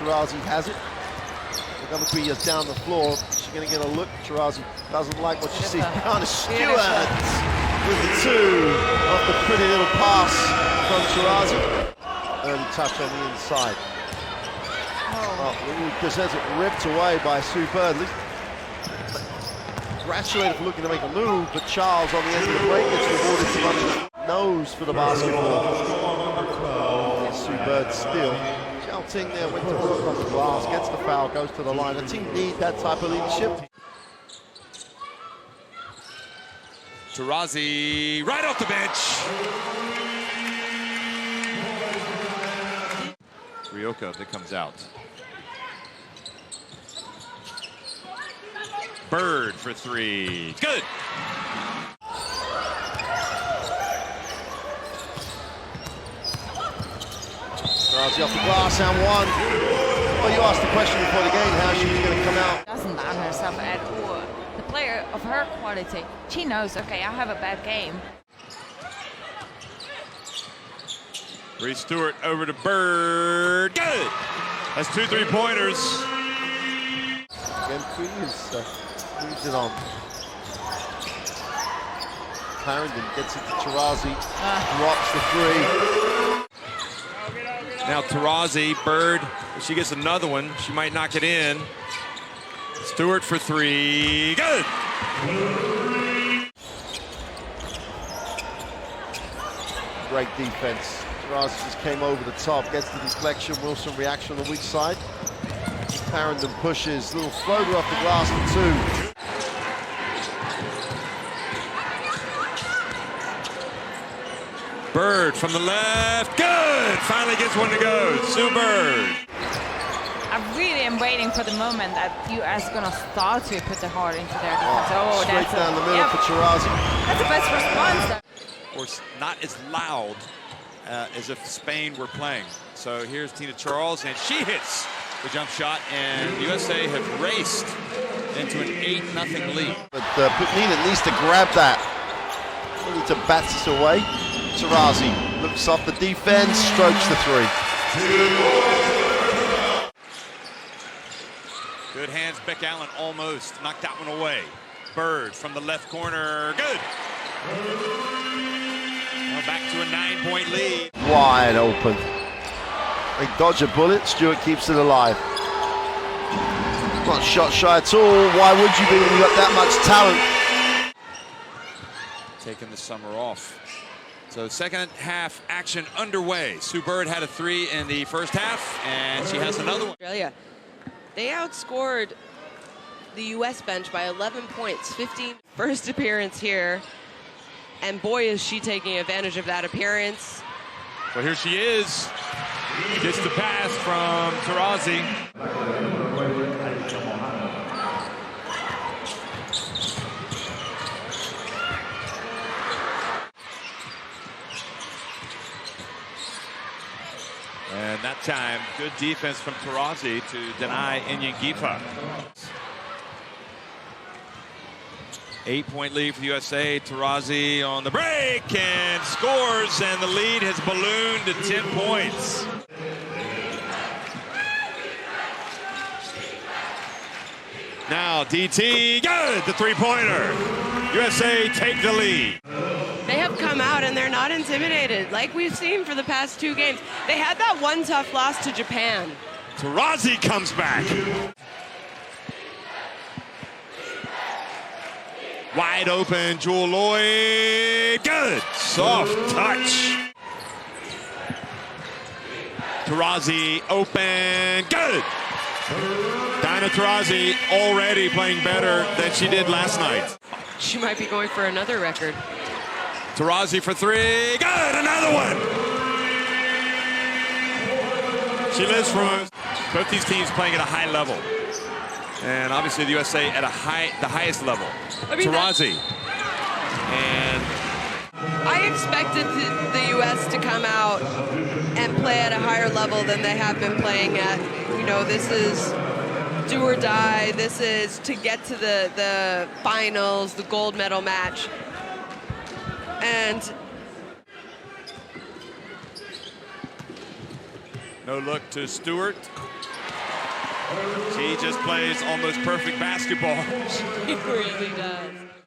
Taurasi has it. Montgomery is down the floor. She's going to get a look. Taurasi doesn't like what she sees. Behind Stewart with the two off the pretty little pass from Taurasi. Early touch on the inside. Because has it ripped away by Sue Bird. Congratulated for looking to make a move, but Charles on the end of the break gets rewarded for running the nose for the basketball. Sue Bird still. Ting there went to work on the glass, gets the foul, goes to the line. The team need that type of leadership. Taurasi right off the bench. Ryoka that comes out. Bird for three. Good. Taurasi off the glass and one. Well, you asked the question before the game how she was going to come out. Doesn't doubt herself at all. The player of her quality, she knows, okay, I have a bad game. Bree Stewart over to Bird. Good. That's 2 3-pointers. Again, Bree has moved it on. Clarendon gets it to Taurasi, drops the three. Now Taurasi, Bird, if she gets another one, she might knock it in. Stewart for three, good! Great defense. Taurasi just came over the top, gets the deflection. Wilson reaction on the weak side. Clarendon pushes, little floater off the glass for two. Bird from the left, good! Finally gets one to go, Sue Bird. I really am waiting for the moment that US is going to start to put the heart into their defense. Straight that's down the middle for Taurasi. That's the best response. Or not as loud as if Spain were playing. So here's Tina Charles, and she hits the jump shot, and USA have raced into an 8-0 lead. But Nina needs to grab that. We need to bat this away. Taurasi looks off the defense, strokes the three. Good hands, Beck Allen almost knocked that one away. Bird from the left corner, good. Now back to a 9-point lead. Wide open. They dodge a bullet, Stewart keeps it alive. Not shot shy at all. Why would you be when you got that much talent? Taking the summer off. So second half action underway. Sue Bird had a three in the first half, and she has another one. Australia, they outscored the U.S. bench by 11 points, 15. First appearance here, and boy, is she taking advantage of that appearance. Well, here she is. Gets the pass from Taurasi. And that time, good defense from Taurasi to deny Inyangifa. 8-point lead for the USA. Taurasi on the break and scores, and the lead has ballooned to 10 points. Now DT, good, the three-pointer. USA take the lead. They have come out and they're not intimidated, like we've seen for the past 2 games. They had that one tough loss to Japan. Taurasi comes back. Wide open, Jewel Lloyd, good. Soft touch. Taurasi open, good. Dinah Taurasi already playing better than she did last night. She might be going for another record. Taurasi for three, good, another one. She lives from both these teams playing at a high level. And obviously the USA at the highest level. Taurasi. And I expected the U.S. to come out and play at a higher level than they have been playing at. You know, this is do or die. This is to get to the finals, the gold medal match. And no look to Stewart. She just plays almost perfect basketball. He really does.